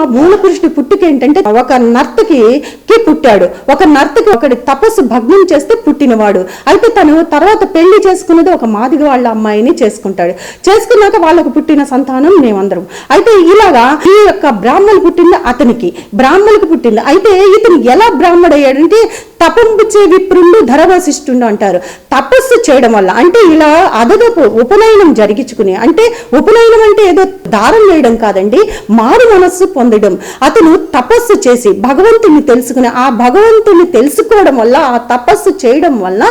ఆ మూల పురుషుడి పుట్టుక ఏంటంటే ఒక నర్తకి పుట్టాడు. ఒక నర్తకి ఒకటి తపస్సు భగ్నం చేస్తే పుట్టినవాడు. అయితే తను తర్వాత పెళ్లి చేసుకున్నది ఒక మాదిగ వాళ్ళ అమ్మాయిని చేసుకుంటాడు. చేసుకున్నాక వాళ్ళకు పుట్టిన సంతానం మేమందరం. అయితే ఇలాగా ఈ యొక్క బ్రాహ్మణులు పుట్టింది అతనికి, బ్రాహ్మణులకు పుట్టింది. అయితే ఇతను ఎలా బ్రాహ్మడయ్యాడంటే తపంబుచే విప్రుండు ధరవశిష్ఠుండు అంటారు. తపస్సు చేయడం వల్ల, అంటే ఇలా అదనపు ఉపనయనం జరిగించుకుని, అంటే ఉపనయనం అంటే ఏదో దారం వేయడం కాదండి, మారు మనస్సు పొందడం. అతను తపస్సు చేసి భగవంతుని తెలుసుకుని, ఆ భగవంతుని తెలుసుకోవడం వల్ల, ఆ తపస్సు చేయడం వల్ల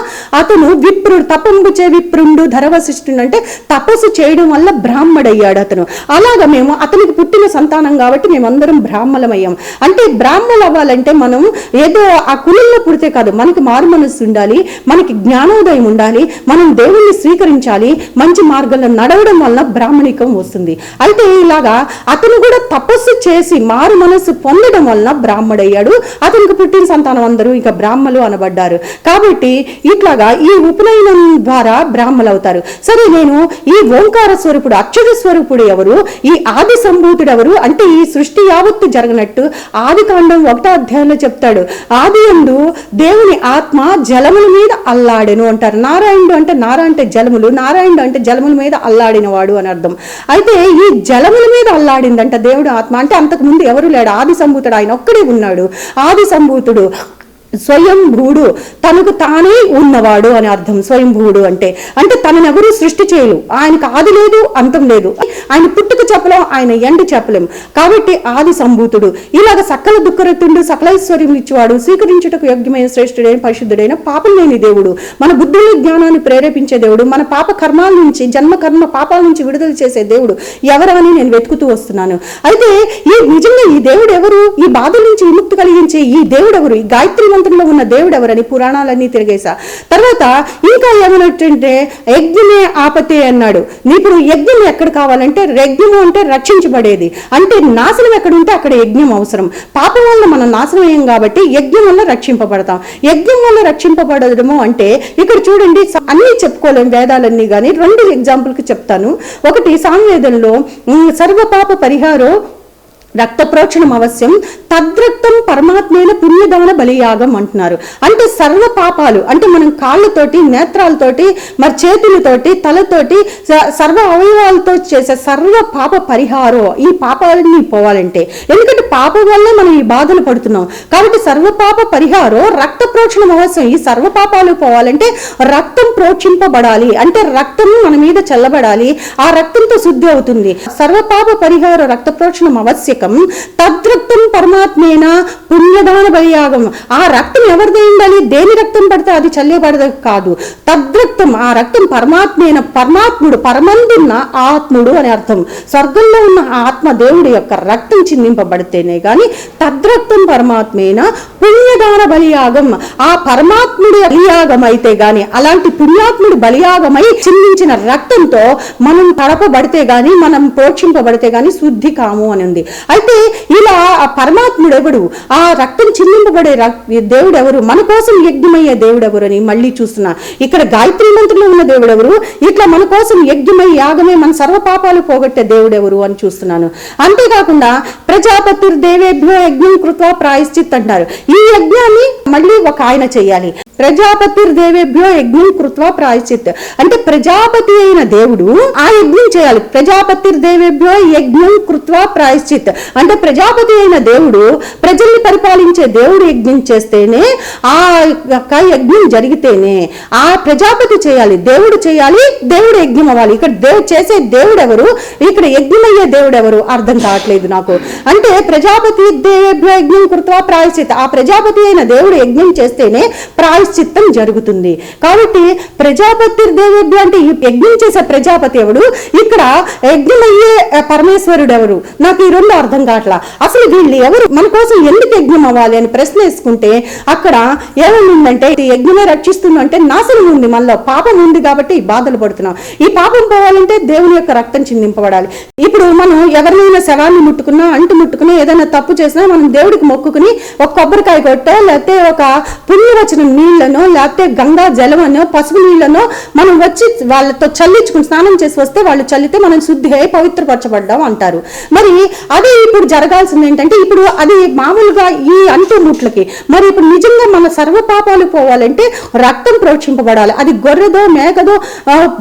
అతను విప్రుడు, తపంబుచే విప్రుండు ధరవశిష్ఠుడు అంటే తపస్సు చేయడం వల్ల బ్రాహ్మడయ్యాడు అతను. అలాగా మేము అతనికి పుట్టిన సంతానం కాబట్టి మేమందరం బ్రాహ్మణమయ్యాం. అంటే బ్రాహ్మణులు అవ్వాలంటే మనం ఏదో ఆ కులంలో పుడితే కాదు, మనకి మారు మనస్సు ఉండాలి, మనకి జ్ఞానోదయం ఉండాలి, మనం దేవుణ్ణి స్వీకరించాలి, మంచి మార్గంలో నడవడం వల్ల బ్రాహ్మణికం వస్తుంది. అయితే ఇలాగా అతను కూడా తపస్సు చేసి మారు మనస్సు పొందడం వలన బ్రాహ్మడయ్యాడు. అతనికి పుట్టిన సంతానం అందరూ ఇక బ్రాహ్మలు అనబడ్డారు. కాబట్టి ఇట్లాగా ఈ ఉపనయనం ద్వారా బ్రాహ్మలు అవుతారు. సరే, నేను ఈ ఓంకార స్వరూపుడు, అక్షర స్వరూపుడు ఎవరు, ఈ ఆది సంభూతుడు ఎవరు అంటే ఈ సృష్టి యావత్తు జరగనట్టు ఆది కాండం 1వ అధ్యాయంలో చెప్తాడు. ఆది యందు దేవుని ఆత్మ జలముల మీద అల్లాడెను అంటారు. నారాయణుడు అంటే నార అంటే జలములు, నారాయణుడు అంటే జలముల మీద అల్లాడిన వాడు అని అర్థం. అయితే ఈ జలముల మీద అల్లాడిందంట దేవుడు ఆత్మ. అంటే అంతకు ముందు ఎవరు లేడు, ఆది సంభూతుడు ఆయన ఒక్కడే ఉన్నాడు. ఆది సంభూతుడు స్వయంభూడు, తనకు తానే ఉన్నవాడు అని అర్థం. స్వయంభూడు అంటే అంటే తననెవరూ సృష్టి చేయలు, ఆయనకు ఆది లేదు అంతం లేదు, ఆయన పుట్టుక చెప్పలేం, ఆయన ఎండు చెప్పలేం. కాబట్టి ఆది సంభూతుడు. ఇలాగ సకల దుఃఖరతుడు, సకలైశ్వర్యం ఇచ్చేవాడు, స్వీకరించుటకు యోగ్యమైన శ్రేష్ఠుడైన పరిశుద్ధుడైన పాపం లేని దేవుడు, మన బుద్ధిని జ్ఞానాన్ని ప్రేరేపించే దేవుడు, మన పాప కర్మాల నుంచి, జన్మ కర్మ పాపాల నుంచి విడుదల చేసే దేవుడు ఎవరని నేను వెతుకుతూ వస్తున్నాను. అయితే ఈ నిజంగా ఈ దేవుడు ఎవరు, ఈ బాధల నుంచి విముక్తి కలిగించే ఈ దేవుడు ఎవరు, ఈ గాయత్రి మంత్రంలో ఉన్న దేవుడు ఎవరని పురాణాలన్నీ తిరిగేశా. తర్వాత ఇంకా ఏమన్నట్టుంటే యజ్ఞమే ఆపతే అన్నాడు. ఇప్పుడు యజ్ఞం ఎక్కడ కావాలంటే, యజ్ఞము అంటే రక్షించబడేది, అంటే నాశనం ఎక్కడ ఉంటే అక్కడ యజ్ఞం అవసరం. పాపం వల్ల మనం నాశనం అయ్యాం కాబట్టి యజ్ఞం వల్ల రక్షింపబడతాం. యజ్ఞం వల్ల రక్షింపబడము అంటే ఇక్కడ చూడండి, అన్ని చెప్పుకోలేం వేదాలన్నీ, కానీ 2 ఎగ్జాంపుల్కి చెప్తాను. ఒకటి సామవేదంలో సర్వపాప పరిహారో రక్త ప్రోక్షణం అవశ్యం తద్రక్తం పరమాత్మైన పుణ్యదాన బలియాగం అంటున్నారు. అంటే సర్వ పాపాలు అంటే మనం కాళ్ళతోటి, నేత్రాలతోటి, మరి చేతులతోటి, తలతోటి, సర్వ అవయవాలతో చేసే సర్వ పాప పరిహారం. ఈ పాపాలన్నీ పోవాలంటే, ఎందుకంటే పాపం వల్లే మనం ఈ బాధలు పడుతున్నాం కాబట్టి సర్వ పాప పరిహారం రక్త ప్రోక్షణం అవశ్యం. ఈ సర్వ పాపాలు పోవాలంటే రక్తం ప్రోక్షింపబడాలి, అంటే రక్తం మన మీద చల్లబడాలి, ఆ రక్తంతో శుద్ధి అవుతుంది. సర్వ పాప పరిహార రక్త ప్రోక్షణం అవశ్యకం తద్రక్తం పరమాత్మేన పుణ్యదాన బలియాగం. ఆ రక్తం ఎవరిదే ఉండాలి, దేని రక్తం పడితే అది చల్లేబడదు కాదు. తద్రక్తం, ఆ రక్తం పరమాత్మేన, పరమాత్ముడు, పరమందున్న ఆత్ముడు అని అర్థం. స్వర్గంలో ఉన్న ఆత్మ దేవుడి యొక్క రక్తం చిందింపబడితేనే గాని తద్రక్తం పరమాత్మేన పుణ్యదాన బలియాగం. ఆ పరమాత్ముడి బలియాగం అయితే గాని, అలాంటి పుణ్యాత్ముడి బలియాగమై చిందించిన రక్తంతో మనం తడపబడితే గాని, మనం ప్రోక్షింపబడితే గాని శుద్ధి కాము అని ఉంది. అయితే ఇలా ఆ పరమాత్ముడు ఎవడు, ఆ రక్తం చిందింపబడే దేవుడు ఎవరు, మన కోసం యజ్ఞమయ్యే దేవుడు ఎవరు అని మళ్ళీ చూస్తున్నా. ఇక్కడ గాయత్రి మంత్రంలో ఉన్న దేవుడు ఎవరు, ఇట్లా మన కోసం యజ్ఞమై యాగమే మన సర్వ పాపాలు పోగొట్టే దేవుడు ఎవరు అని చూస్తున్నాను. అంతేకాకుండా ప్రజాపతి దేవేభ్యో యజ్ఞం కృత్వా ప్రాయశ్చిత్ అంటారు. ఈ యజ్ఞాన్ని మళ్ళీ ఒక ఆయన చేయాలి. ప్రజాపతి దేవేభ్యో యజ్ఞం కృత్వా ప్రాయశ్చిత్ అంటే ప్రజాపతి అయిన దేవుడు ఆ యజ్ఞం చేయాలి. ప్రజాపతి దేవేభ్యో యజ్ఞం కృత్వా ప్రాయశ్చిత్ అంటే ప్రజాపతి అయిన దేవుడు, ప్రజల్ని పరిపాలించే దేవుడు యజ్ఞం చేస్తేనే, ఆ యొక్క యజ్ఞం జరిగితేనే ఆ ప్రజాపతి చేయాలి, దేవుడు చేయాలి, దేవుడు యజ్ఞం అవ్వాలి. ఇక్కడ చేసే దేవుడు ఎవరు, ఇక్కడ యజ్ఞమయ్యే దేవుడు ఎవరు అర్థం కావట్లేదు నాకు. అంటే ప్రజాపతి దేవేభ్యో యజ్ఞం కృత్వా ప్రాయశ్చిత్, ఆ ప్రజాపతి అయిన దేవుడు యజ్ఞం చేస్తేనే ప్రాయశ్చిత్తం జరుగుతుంది. కాబట్టి ప్రజాపతి దేవేభ్య అంటే ఈ యజ్ఞం చేసే ప్రజాపతి ఎవడు, ఇక్కడ యజ్ఞమయ్యే పరమేశ్వరుడు ఎవరు, నాకు ఈ 2 అర్థం కావట్లా. అసలు వీళ్ళు ఎవరు, మన కోసం ఎందుకు యజ్ఞం అవ్వాలి అని ప్రశ్న వేసుకుంటే అక్కడ ఏముందంటే యజ్ఞమే రక్షిస్తుంది అంటే నాశనం ఉంది, మనలో పాపం ఉంది కాబట్టి ఈ బాధలు పడుతున్నాం. ఈ పాపం పోవాలంటే దేవుని యొక్క రక్తం చిందింపబడాలి. ఇప్పుడు మనం ఎవరినైనా శవాన్ని ముట్టుకున్నా, అంటు ముట్టుకుని ఏదైనా తప్పు చేసినా మనం దేవుడికి మొక్కుకుని ఒక కొబ్బరికాయ కొట్టో లేకపోతే ఒక పుణ్యవచనం నీళ్ళు నీళ్లనో లేకపోతే గంగా జలమనో పసుపు నీళ్లనో మనం వచ్చి వాళ్ళతో చల్లించుకుని స్నానం చేసి వస్తే వాళ్ళు చల్లితే మనం శుద్ధి అయి పవిత్రపరచబడ్డాం అంటారు. మరి అదే ఇప్పుడు జరగాల్సింది ఏంటంటే, ఇప్పుడు అది మామూలుగా ఈ అంటుముట్లకి, మరి ఇప్పుడు నిజంగా మన సర్వ పాపాలు పోవాలంటే రక్తం ప్రోక్షింపబడాలి. అది గొర్రెదో మేకదో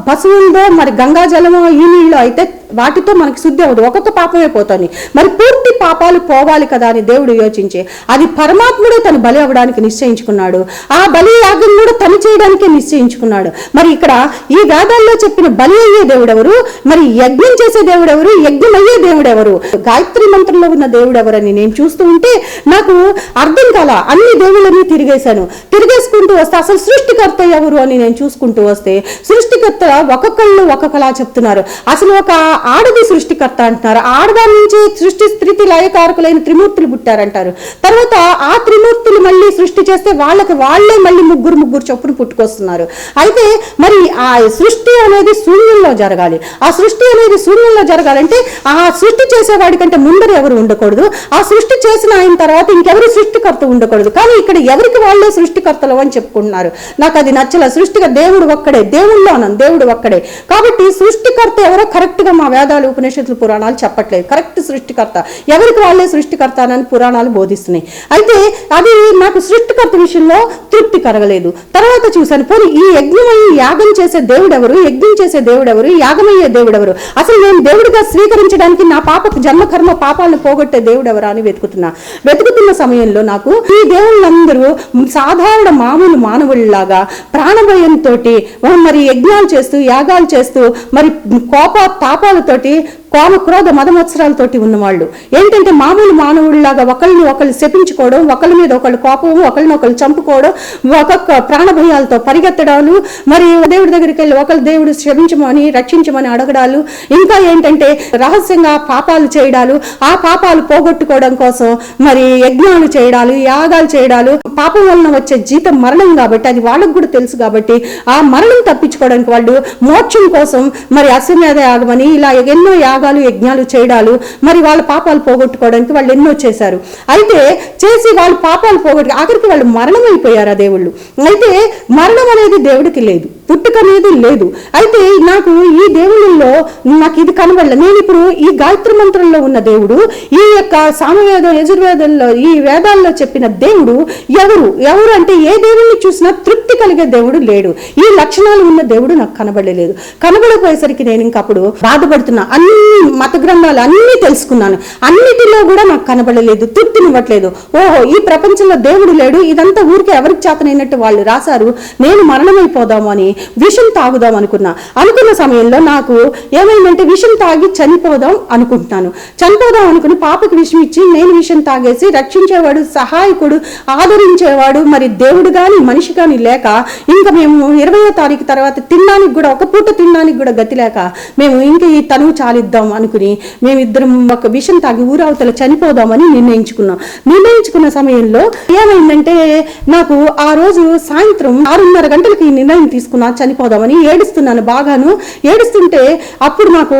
పశువులదో మరి గంగా జలమో ఈ నీళ్ళు అయితే వాటితో మనకి శుద్ధి అవ్వదు, ఒకతో పాపమే పోతుంది. మరి పూర్తి పాపాలు పోవాలి కదా అని దేవుడు యోచించి అది పరమాత్ముడే తను బలి అవ్వడానికి నిశ్చయించుకున్నాడు. ఆ బలి యాగం కూడా తను చేయడానికే నిశ్చయించుకున్నాడు. మరి ఇక్కడ ఈ వేదాల్లో చెప్పిన బలి అయ్యే దేవుడెవరు, మరి యజ్ఞం చేసే దేవుడెవరు, యజ్ఞం అయ్యే దేవుడెవరు, గాయత్రి మంత్రంలో ఉన్న దేవుడెవరని నేను చూస్తూ ఉంటే నాకు అర్థం కాల. అన్ని దేవుళ్ళని తిరిగేసుకుంటూ వస్తే అసలు సృష్టికర్త ఎవరు అని నేను చూసుకుంటూ వస్తే సృష్టికర్త ఒక్కొక్కళ్ళు ఒక్కొక్కలా చెప్తున్నారు. అసలు ఒక ఆడది సృష్టికర్త అంటున్నారు, ఆడదాని నుంచి సృష్టి స్థితి లయకారకులైన త్రిమూర్తులు పుట్టారంటారు. తర్వాత ఆ త్రిమూర్తులు మళ్ళీ సృష్టి చేస్తే వాళ్ళే మళ్ళీ ముగ్గురు చొప్పున పుట్టుకొస్తున్నారు. అయితే మరి ఆ సృష్టి అనేది శూన్యంలో జరగాలి. ఆ సృష్టి అనేది శూన్యంలో జరగాలంటే ఆ సృష్టి చేసేవాడి కంటే ముందర ఎవరు ఉండకూడదు, ఆ సృష్టి చేసిన ఆయన తర్వాత ఇంకెవరు సృష్టికర్త ఉండకూడదు. కానీ ఇక్కడ ఎవరికి వాళ్ళే సృష్టికర్తలు అని చెప్పుకుంటున్నారు. నాకు అది నచ్చల. సృష్టిగా దేవుడు ఒక్కడే, దేవుడు ఒక్కడే. కాబట్టి సృష్టికర్త ఎవరో కరెక్ట్ గా మా వేదాలు ఉపనిషత్తులు పురాణాలు చెప్పట్లేదు. కరెక్ట్ సృష్టికర్త ఎవరికి వాళ్ళే సృష్టికర్త అని పురాణాలు బోధిస్తున్నాయి. అయితే అది నాకు సృష్టికర్త విషయంలో తృప్తి కలగలేదు. తర్వాత చూశాను, పోనీ ఈ యజ్ఞమయ్యి యాగం చేసే దేవుడెవరు, యజ్ఞం చేసే దేవుడెవరు, యాగమయ్యే దేవుడెవరు, అసలు నేను దేవుడిగా స్వీకరించడానికి నా జన్మకర్మ పాపాలను పోగొట్టే దేవుడెవరా అని వెతుకుతున్న సమయంలో నాకు ఈ దేవుళ్ళందరూ సాధారణ మామూలు మానవుల్లాగా ప్రాణభయంతో మరి యజ్ఞాలు చేస్తూ యాగాలు చేస్తూ మరి తాపాలతోటి కోమ క్రోధ మదమత్సరాలతోటి ఉన్నవాళ్ళు ఏంటంటే మామూలు మానవుడిలాగా ఒకళ్ళని ఒకళ్ళు శపించుకోవడం, ఒకళ్ళ మీద ఒకళ్ళు కోపం, ఒకళ్ళని ఒకళ్ళు చంపుకోవడం, ఒక్కొక్క ప్రాణభయాలతో పరిగెత్తడాలు, మరి దేవుడి దగ్గరికి వెళ్ళి ఒకళ్ళు దేవుడు క్షమించమని రక్షించమని అడగడాలు, ఇంకా ఏంటంటే రహస్యంగా పాపాలు చేయడాలు, ఆ పాపాలు పోగొట్టుకోవడం కోసం మరి యజ్ఞాలు చేయడాలు, యాగాలు చేయడాలు. పాపం వలన వచ్చే జీతం మరణం కాబట్టి అది వాళ్ళకు కూడా తెలుసు కాబట్టి ఆ మరణం తప్పించుకోవడానికి వాళ్ళు మోక్షం కోసం మరి అశ్వమేధ యాగమని ఇలా ఎన్నో యాగాలు యజ్ఞాలు చేయడాలు, మరి వాళ్ళ పాపాలు పోగొట్టుకోవడానికి వాళ్ళు ఎన్నో చేశారు. అయితే చేసి వాళ్ళ పాపాలు పోగొట్టు ఆఖరికి వాళ్ళు మరణం అయిపోయారు ఆ దేవుళ్ళు. అయితే మరణం అనేది దేవుడికి లేదు, పుట్టుక అనేది లేదు. అయితే నాకు ఈ దేవుళ్ళల్లో నాకు ఇది కనబడలేదు. నేను ఇప్పుడు ఈ గాయత్రి మంత్రంలో ఉన్న దేవుడు, ఈ యొక్క సామవేదం యజుర్వేదంలో ఈ వేదాల్లో చెప్పిన దేవుడు ఎవరు అంటే ఏ దేవుడిని చూసినా తృప్తి కలిగే దేవుడు లేడు. ఈ లక్షణాలు ఉన్న దేవుడు నాకు కనబడలేదు. కనబడపోయేసరికి నేను ఇంకప్పుడు బాధపడుతున్నా. అన్ని మత గ్రంథాలు అన్ని తెలుసుకున్నాను, అన్నిటిలో కూడా నాకు కనబడలేదు, తృప్తినివ్వట్లేదు. ఓహో, ఈ ప్రపంచంలో దేవుడు లేడు, ఇదంతా ఊరికే ఎవరికి చేతనైనట్టు వాళ్ళు రాశారు, నేను మరణమైపోదాము అని విషం తాగుదాం అనుకున్న సమయంలో నాకు ఏమైందంటే విషం తాగి చనిపోదాం అనుకుని పాపకి విషం ఇచ్చి నేను విషం తాగేసి రక్షించేవాడు, సహాయకుడు, ఆదరించేవాడు మరి దేవుడు గాని మనిషి గాని లేక ఇంకా మేము 20వ తారీఖు తర్వాత తినడానికి కూడా ఒక పూట తినడానికి కూడా గతి లేక మేము ఇంక ఈ తనువు చాలిద్దాం అనుకుని మేమిద్దరం ఒక విషం తాగి ఊరవతల చనిపోదామని నిర్ణయించుకున్న సమయంలో ఏమైందంటే నాకు ఆ రోజు సాయంత్రం 6:30 గంటలకి ఈ నిర్ణయం తీసుకున్నా చనిపోదామని. ఏడుస్తున్నాను, బాగాను ఏడుస్తుంటే అప్పుడు నాకు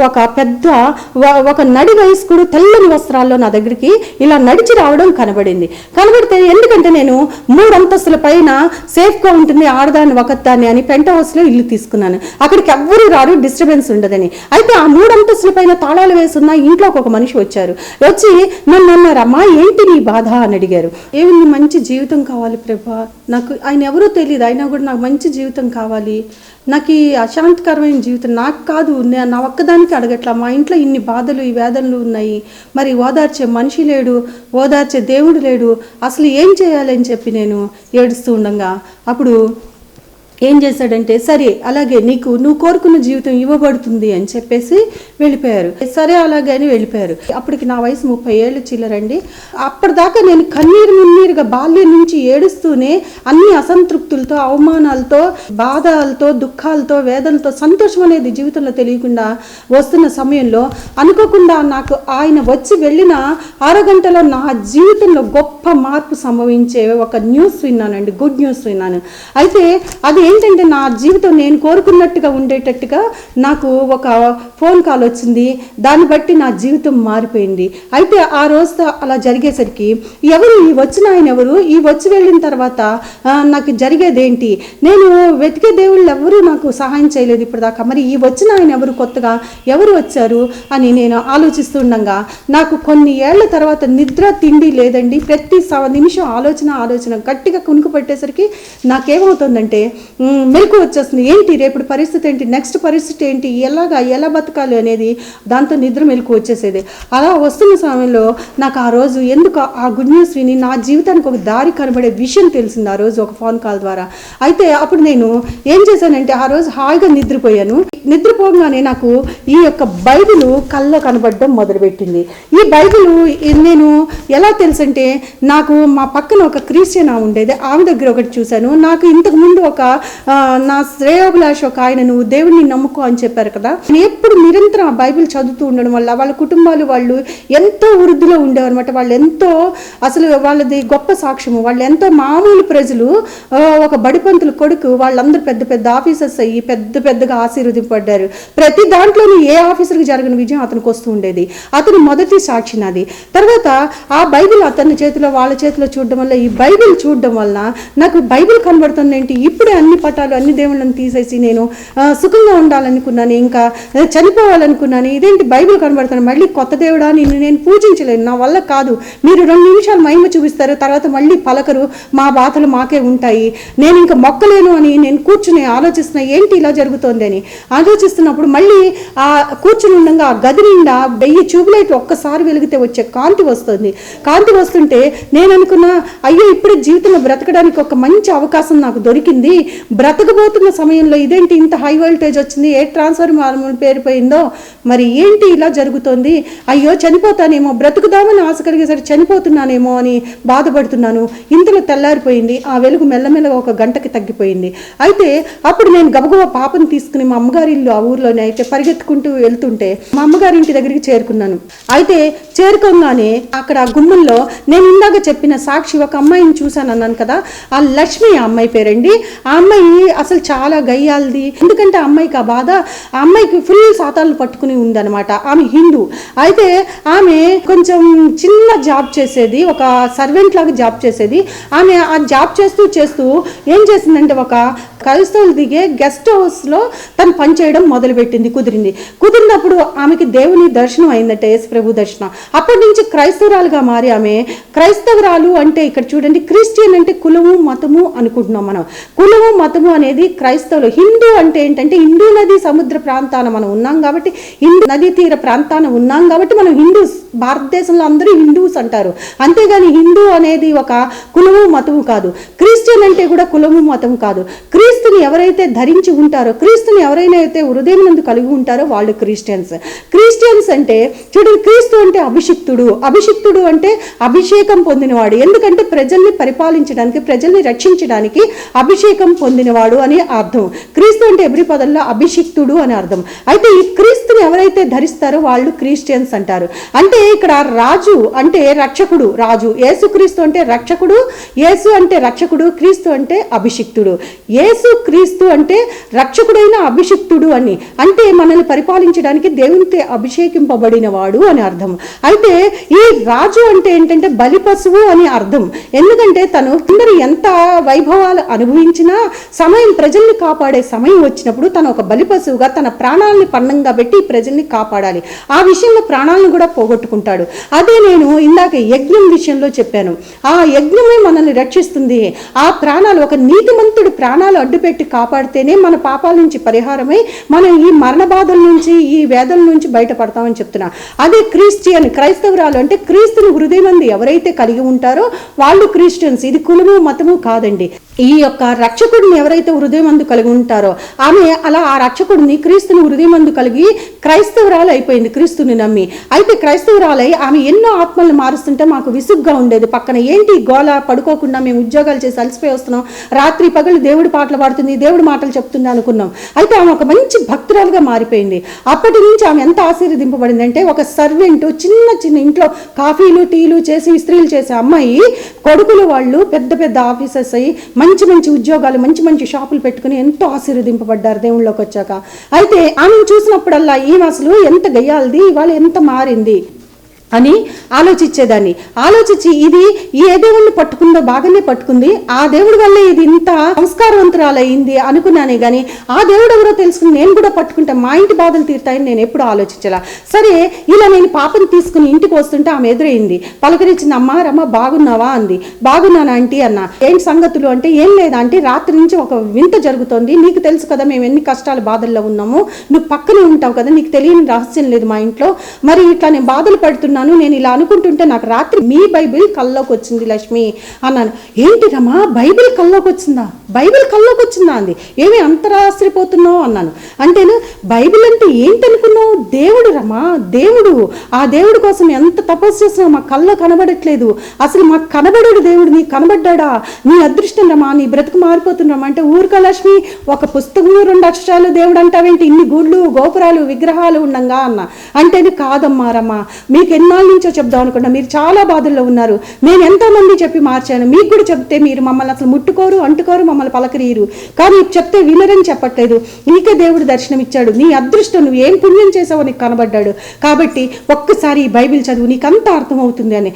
ఒక నడి వయస్కుడు తెల్లని వస్త్రాల్లో నా దగ్గరికి ఇలా నడిచి రావడం కనబడితే ఎందుకంటే నేను 3 అంతస్తుల పైన సేఫ్ గా ఉంటుంది ఆడదాన్ని ఒకదాన్ని అని పెంట్ హౌస్ లో ఇల్లు తీసుకున్నాను. అక్కడికి ఎవ్వరూ రారు, డిస్టర్బెన్స్ ఉండదని. అయితే ఆ 3 అంతస్తుల పైన తాళాలు వేసున్న ఇంట్లోకి ఒక మనిషి వచ్చి నన్ను అన్నారు, అమ్మా ఏంటి నీ బాధ అని అడిగారు. ఏమి మంచి జీవితం కావాలి ప్రభా, నాకు ఆయన ఎవరో తెలియదు, అయినా కూడా నాకు మంచి జీవితం కావాలి, నాకు ఈ అశాంతికరమైన జీవితం నాకు కాదు, నా ఒక్కదానికి అడగట్లా, మా ఇంట్లో ఇన్ని బాధలు ఈ వేదనలు ఉన్నాయి, మరి ఓదార్చే మనిషి లేడు, ఓదార్చే దేవుడు లేడు, అసలు ఏం చేయాలని చెప్పి నేను ఏడుస్తూ ఉండగా అప్పుడు ఏం చేశాడంటే, సరే అలాగే నువ్వు కోరుకున్న జీవితం ఇవ్వబడుతుంది అని చెప్పేసి వెళ్ళిపోయారు. సరే అలాగే అని వెళ్ళిపోయారు. అప్పటికి నా వయసు 30 ఏళ్ళు చిల్లరండి. అప్పటిదాకా నేను మున్నీరుగా బాల్యం నుంచి ఏడుస్తూనే అన్ని అసంతృప్తులతో, అవమానాలతో, బాధలతో, దుఃఖాలతో, వేదనలతో సంతోషం అనేది జీవితంలో తెలియకుండా వస్తున్న సమయంలో అనుకోకుండా నాకు ఆయన వచ్చి వెళ్ళిన అరగంటలో నా జీవితంలో గొప్ప మార్పు సంభవించే ఒక న్యూస్ విన్నానండి, గుడ్ న్యూస్ విన్నాను. అయితే అది ఏంటంటే నా జీవితం నేను కోరుకున్నట్టుగా ఉండేటట్టుగా నాకు ఒక ఫోన్ కాల్ వచ్చింది. దాన్ని బట్టి నా జీవితం మారిపోయింది. అయితే ఆ రోజు అలా జరిగేసరికి ఎవరు ఈ వచ్చిన ఆయన ఎవరు, ఈ వచ్చి వెళ్ళిన తర్వాత నాకు జరిగేదేంటి, నేను వెతికే దేవుళ్ళు ఎవరు నాకు సహాయం చేయలేదు ఇప్పటిదాకా, మరి ఈ వచ్చిన ఆయన ఎవరు, కొత్తగా ఎవరు వచ్చారు అని నేను ఆలోచిస్తుండగా నాకు కొన్ని ఏళ్ల తర్వాత నిద్ర తిండి లేదండి. ప్రతి నిమిషం ఆలోచన గట్టిగా కునుకు పట్టేసరికి నాకేమవుతుందంటే మెలకు వచ్చేస్తుంది. ఏంటి రేపు పరిస్థితి ఏంటి, నెక్స్ట్ పరిస్థితి ఏంటి, ఎలా బతకాలి అనేది దాంతో నిద్ర మెలకు వచ్చేసేది. అలా వస్తున్న సమయంలో నాకు ఆ రోజు ఎందుకు ఆ గుడ్ న్యూస్ విని నా జీవితానికి ఒక దారి కనబడే విషయం తెలిసింది ఆ రోజు ఒక ఫోన్ కాల్ ద్వారా. అయితే అప్పుడు నేను ఏం చేశానంటే ఆ రోజు హాయిగా నిద్రపోయాను. నిద్రపోగానే నాకు ఈ యొక్క బైబిల్ కళ్ళలో కనబడడం మొదలుపెట్టింది. ఈ బైబిల్ నేను ఎలా తెలుసంటే, నాకు మా పక్కన ఒక క్రిస్టియన్ ఉండేది, ఆమె దగ్గర ఒకటి చూశాను. నాకు ఇంతకు ముందు ఒక నా శ్రేయోభిలాష ఒక ఆయన నువ్వు దేవుడిని నమ్ముకో అని చెప్పారు కదా. నేను ఎప్పుడు నిరంతరం ఆ బైబిల్ చదువుతూ ఉండడం వల్ల వాళ్ళ కుటుంబాలు వాళ్ళు ఎంతో వృద్ధిలో ఉండేవారు అనమాట. వాళ్ళు ఎంతో అసలు వాళ్ళది గొప్ప సాక్ష్యము. వాళ్ళు ఎంతో మామూలు ప్రజలు, ఒక బడిపంతుల కొడుకు, వాళ్ళందరూ పెద్ద పెద్ద ఆఫీసర్స్ అయ్యి పెద్దగా ఆశీర్వదింపడ్డారు. ప్రతి దాంట్లోనూ ఏ ఆఫీసర్కి జరిగిన విజయం అతనికి వస్తూ ఉండేది. అతను మొదటి సాక్షి నాది. తర్వాత ఆ బైబిల్ అతని చేతిలో వాళ్ళ చేతిలో చూడడం వల్ల, ఈ బైబిల్ చూడడం వల్ల నాకు బైబిల్ కనబడుతుంది ఏంటి, ఇప్పుడే అన్ని పటాలు అన్ని దేవుళ్ళని తీసేసి నేను సుఖంగా ఉండాలనుకున్నాను, ఇంకా చనిపోవాలనుకున్నాను, ఇదేంటి బైబిల్ కనబడుతుంది, మళ్ళీ కొత్త దేవుడా నిన్ను నేను పూజించలేను, నా వల్ల కాదు, మీరు 2 నిమిషాలు మహిమ చూపిస్తారు, తర్వాత మళ్ళీ పలకరు, మా బాధలు మాకే ఉంటాయి, నేను ఇంకా మొక్కలేను అని నేను కూర్చుని ఆలోచిస్తున్నా ఏంటి ఇలా జరుగుతోంది అని ఆలోచిస్తున్నప్పుడు మళ్ళీ ఆ కూర్చుని ఉండగా ఆ గది నిండా 1000 ట్యూబ్లైట్లు ఒక్కసారి వెలిగితే వచ్చే కాంతి వస్తుంది. కాంతి వస్తుంటే నేను అనుకున్నా, అయ్యో ఇప్పుడే జీవితంలో బ్రతకడానికి ఒక మంచి అవకాశం నాకు దొరికింది, బ్రతకబోతున్న సమయంలో ఇదేంటి ఇంత హై వోల్టేజ్ వచ్చింది, ఏ ట్రాన్స్ఫార్మర్ పేరిపోయిందో, మరి ఏంటి ఇలా జరుగుతోంది, అయ్యో చనిపోతానేమో, బ్రతుకుదామని ఆశ కలిగేసరికి చనిపోతున్నానేమో అని బాధపడుతున్నాను. ఇంతలో తెల్లారిపోయింది. ఆ వెలుగు మెల్లమెల్లగా 1 గంటకి తగ్గిపోయింది. అయితే అప్పుడు నేను గబగబా పాపను తీసుకుని మా అమ్మగారి ఇల్లు ఆ ఊర్లోనే అయితే పరిగెత్తుకుంటూ వెళ్తుంటే మా అమ్మగారి ఇంటి దగ్గరికి చేరుకున్నాను. అయితే చేరుకోగానే అక్కడ గుమ్మంలో నేను ఇందాక చెప్పిన సాక్షి ఒక అమ్మాయిని చూశాను అన్నాను కదా, ఆ లక్ష్మి ఆ అమ్మాయి పేరండి. ఆ అమ్మాయి అసలు చాలా గయ్యాలది. ఎందుకంటే ఆ అమ్మాయికి ఆ బాధ, ఆ అమ్మాయికి ఫుల్ సాతాలు పట్టుకుని ఉందన్నమాట. ఆమె హిందూ. అయితే ఆమె కొంచెం చిన్న జాబ్ చేసేది, ఒక సర్వెంట్ లాగా జాబ్ చేసేది. ఆమె ఆ జాబ్ చేస్తూ ఏం చేసిందంటే ఒక క్రైస్తవులు దిగే గెస్ట్ హౌస్లో తను పనిచేయడం మొదలుపెట్టింది. కుదిరినప్పుడు ఆమెకి దేవుని దర్శనం అయిందట, యేసు ప్రభు దర్శనం. అప్పటి నుంచి క్రైస్తవురాలుగా మారి ఆమె క్రైస్తవురాలు అంటే ఇక్కడ చూడండి, క్రిస్టియన్ అంటే కులము మతము అనుకుంటున్నాం మనం. కులము మతము అనేది క్రైస్తవులు. హిందూ అంటే ఏంటంటే హిందూ నది సముద్ర ప్రాంతాన మనం ఉన్నాం కాబట్టి, హిందూ నదీ తీర ప్రాంతాన ఉన్నాం కాబట్టి మనం హిందూస్. భారతదేశంలో అందరూ హిందూస్ అంటారు, అంతేగాని హిందూ అనేది ఒక కులము మతము కాదు. క్రిస్టియన్ అంటే కూడా కులము మతము కాదు. క్రీస్తుని ఎవరైతే ధరించి ఉంటారో, క్రీస్తుని ఎవరైనా అయితే హృదయమునందు కలిగి ఉంటారో వాళ్ళు క్రిస్టియన్స్ అంటే చూడండి, క్రీస్తు అంటే అభిషిక్తుడు అంటే అభిషేకం పొందినవాడు. ఎందుకంటే ప్రజల్ని పరిపాలించడానికి, ప్రజల్ని రక్షించడానికి అభిషేకం పొందినవాడు అని అర్థం. క్రీస్తు అంటే ఎబ్రీ పదంలో అభిషిక్తుడు అని అర్థం. అయితే ఈ క్రీస్తుని ఎవరైతే ధరిస్తారో వాళ్ళు క్రిస్టియన్స్ అంటారు. అంటే ఇక్కడ రాజు అంటే రక్షకుడు, రాజు. యేసు క్రీస్తు అంటే రక్షకుడు, యేసు అంటే రక్షకుడు, క్రీస్తు అంటే అభిషిక్తుడు. యేసు క్రీస్తు అంటే రక్షకుడైన అభిషిక్తుడు అని, అంటే మనల్ని పరిపాలించడానికి దేవునితో అభిషేకింపబడిన వాడు అని అర్థం. అయితే ఈ రాజు అంటే ఏంటంటే బలి పశువు అని అర్థం. ఎందుకంటే తను అందరూ ఎంత వైభవాలు అనుభవించినా సమయం, ప్రజల్ని కాపాడే సమయం వచ్చినప్పుడు తను ఒక బలి పశువుగా తన ప్రాణాలని పన్నంగా పెట్టి ప్రజల్ని కాపాడాలి. ఆ విషయంలో ప్రాణాలను కూడా పోగొట్టుకుంటాడు. అదే నేను ఇందాక యజ్ఞం విషయంలో చెప్పాను. ఆ యజ్ఞమే మనల్ని రక్షిస్తుంది. ఆ ప్రాణాలు, ఒక నీతిమంతుడు ప్రాణాలు అడ్డుపెట్టి కాపాడితేనే మన పాపాల నుంచి పరిహారమై మనం ఈ మరణ బాధల నుంచి, ఈ వేదల నుంచి బయటపడతామని చెప్తున్నా. అదే క్రైస్తవురాలు అంటే క్రీస్తుని హృదయమందు ఎవరైతే కలిగి ఉంటారో వాళ్ళు క్రిస్టియన్స్. ఇది కులము మతము కాదండి. ఈ యొక్క రక్షకుడిని ఎవరైతే హృదయమందు కలిగి ఉంటారో ఆమె అలా ఆ రక్షకుడిని, క్రీస్తుని హృదయమందు కలిగి క్రైస్తవురాలు అయిపోయింది, క్రీస్తుని నమ్మి. అయితే క్రైస్తవురాలై ఆమె ఎన్నో ఆత్మల్ని మారుస్తుంటే మాకు విసుగ్గా ఉండేది. పక్కన ఏంటి గోల, పడుకోకుండా మేము ఉద్యోగాలు చేసి అలసిపోయి వస్తున్నాం, రాత్రి పగలు దేవుడి పాటలు పాటలు పాడుతుంది, దేవుడి మాటలు చెప్తుంది అనుకున్నాం. అయితే ఆమె ఒక మంచి భక్తురాలుగా మారిపోయింది. అప్పటి నుంచి ఆమె ఎంత ఆశీర్వదింపబడింది అంటే, ఒక సర్వెంట్ చిన్న చిన్న ఇంట్లో కాఫీలు టీలు చేసి ఇస్త్రీలు చేసే అమ్మాయి కొడుకులు వాళ్ళు పెద్ద పెద్ద ఆఫీసర్స్ అయ్యి మంచి మంచి ఉద్యోగాలు, మంచి మంచి షాపులు పెట్టుకుని ఎంతో ఆశీర్వదింపబడ్డారు దేవుళ్ళలోకి వచ్చాక. అయితే ఆమెను చూసినప్పుడల్లా ఈమె అసలు ఎంత గయ్యాలది, ఇవాళ ఎంత మారింది అని ఆలోచించేదాన్ని. ఆలోచించి ఇది ఏ దేవుణ్ణి పట్టుకుందో బాగానే పట్టుకుంది, ఆ దేవుడి వల్లే ఇది ఇంత సంస్కారవంతురాలయ్యింది అనుకున్నానే కానీ ఆ దేవుడు ఎవరో తెలుసుకుని నేను కూడా పట్టుకుంటే మా ఇంటి బాధలు తీరుతాయని నేను ఎప్పుడు ఆలోచించాల. సరే, ఇలా నేను పాపను తీసుకుని ఇంటికి వస్తుంటే ఆమె ఎదురైంది, పలకరించింది. అమ్మ రమ్మ బాగున్నావా అంది. బాగున్నాను ఆంటీ అన్న. ఏంటి సంగతులు అంటే, ఏం లేదా అంటే రాత్రి నుంచి ఒక వింత జరుగుతోంది, నీకు తెలుసు కదా మేము ఎన్ని కష్టాలు బాధల్లో ఉన్నాము, నువ్వు పక్కనే ఉంటావు కదా, నీకు తెలియని రహస్యం లేదు మా ఇంట్లో. మరి ఇట్లా నేను బాధలు పడుతున్నాను, నేను ఇలా అనుకుంటుంటే నాకు రాత్రి మీ బైబిల్ కల్లోకి వచ్చింది లక్ష్మి అన్నాను. ఏంటి రమా బైబిల్ కల్లోకి వచ్చిందా, బైబిల్ కల్లోకి వచ్చిందా అంది. ఏమి అంత ఆశ్చర్యపోతున్నావు అన్నాను. అంటేను బైబిల్ అంటే ఏంటనుకున్నావు, దేవుడు రమా, దేవుడు. ఆ దేవుడి కోసం ఎంత తపస్సు చేసినా మా కళ్ళలో కనబడట్లేదు, అసలు మాకు కనబడాడు దేవుడు, నీకు కనబడ్డా, నీ అదృష్టం రమా, నీ బ్రతుకు మారిపోతున్నామా అంటే, ఊరుక లక్ష్మి, ఒక పుస్తకము 2 అక్షరాలు దేవుడు అంటావేంటి, ఇన్ని గుళ్ళు గోపురాలు విగ్రహాలు ఉండంగా అన్న. అంటేనే కాదమ్మా రమా, మీకు ఎన్నాళ్ళ నుంచో చెప్దాం అనుకున్నా, మీరు చాలా బాధల్లో ఉన్నారు, నేను ఎంతోమంది చెప్పి మార్చాను, మీకు కూడా చెప్తే మీరు మమ్మల్ని అసలు ముట్టుకోరు అంటుకోరు, మమ్మల్ని పలకరీరు, కానీ చెప్తే వినరని చెప్పట్లేదు, నీకే దేవుడు దర్శనం ఇచ్చాడు, నీ అదృష్టం, నువ్వు ఏం పుణ్యం చేసావో నీకు కనబడ్డాడు, కాబట్టి ఒక్కసారి ఈ బైబిల్ చదువు నీకు అంత అర్థమవుతుంది అని.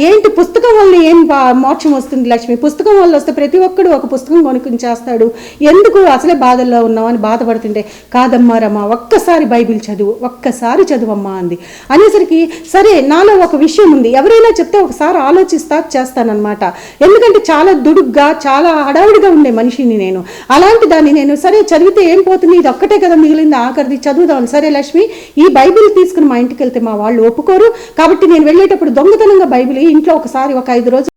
ఏంటి పుస్తకం వల్ల ఏం మోక్షం వస్తుంది లక్ష్మి, పుస్తకం వల్ల వస్తే ప్రతి ఒక్కడు ఒక పుస్తకం కొనుక్కుని చేస్తాడు, ఎందుకు అసలే బాధల్లో ఉన్నావు అని బాధపడుతుంటే, కాదమ్మా రమ్మా ఒక్కసారి బైబిల్ చదువు, ఒక్కసారి చదువమ్మా అంది. అనేసరికి సరే, నాలో ఒక విషయం ఉంది, ఎవరైనా చెప్తే ఒకసారి ఆలోచిస్తా చేస్తానన్నమాట. ఎందుకంటే చాలా దుడుగ్గా చాలా హడావుడిగా ఉండే మనిషిని నేను. అలాంటి దాన్ని నేను సరే చదివితే ఏం పోతుంది, ఇది ఒక్కటే కదా మిగిలింది, ఆఖరిది చదువుదాం. సరే లక్ష్మి, ఈ బైబిల్ తీసుకుని మా ఇంటికి వెళ్తే మా వాళ్ళు ఒప్పుకోరు, కాబట్టి నేను వెళ్ళేటప్పుడు దొంగతనంగా బైబిల్ ఇంట్లో ఒకసారి ఒక 5 రోజులు